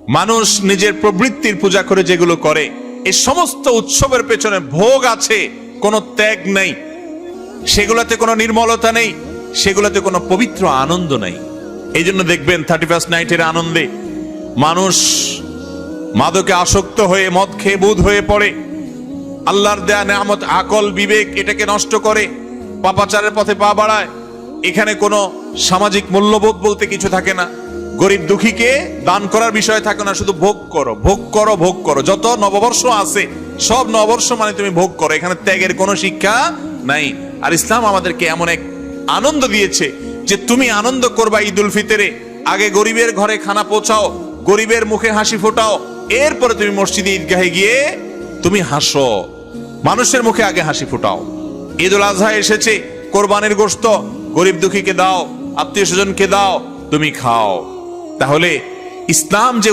মানুষ নিজের প্রবৃত্তির পূজা করে যেগুলো করে, এই সমস্ত উৎসবের পেছনে ভোগ আছে, কোনো ত্যাগ নেই, সেগুলোতে কোনো নির্মলতা নেই, সেগুলোতে কোনো পবিত্র আনন্দ নেই। এই জন্য দেখবেন 31st নাইটের আনন্দে মানুষ মাদকে আসক্ত হয়ে মদ খেয়ে বুধ হয়ে পড়ে, আল্লাহর দেয়া নেয়ামত আকল বিবেক এটাকে নষ্ট করে, পাপাচারের পথে পা বাড়ায়। এখানে কোনো সামাজিক মূল্যবোধ বলতে কিছু থাকে না, গরিব দুঃখীকে দান করার বিষয় থাকে না, শুধু ভোগ করো ভোগ করো ভোগ করো। যত নববর্ষ আছে সব নববর্ষ মানে তুমি ভোগ করো, এখানে ত্যাগের কোনো শিক্ষা নাই। আর ইসলাম আমাদেরকে এমন এক আনন্দ দিয়েছে যে তুমি আনন্দ করবা ঈদুল ফিতরে, আগে গরিবের ঘরে খানা পৌঁছাও, গরিবের মুখে হাসি ফোটাও, এরপরে তুমি মসজিদে ঈদগাহে গিয়ে তুমি হাসো, মানুষের মুখে আগে হাসি ফোটাও। ঈদুল আজহা এসেছে, কোরবানির গোশত গরিব দুঃখীকে দাও, আত্মীয় স্বজনকে দাও, তুমি খাও। তাহলে ইসলাম যে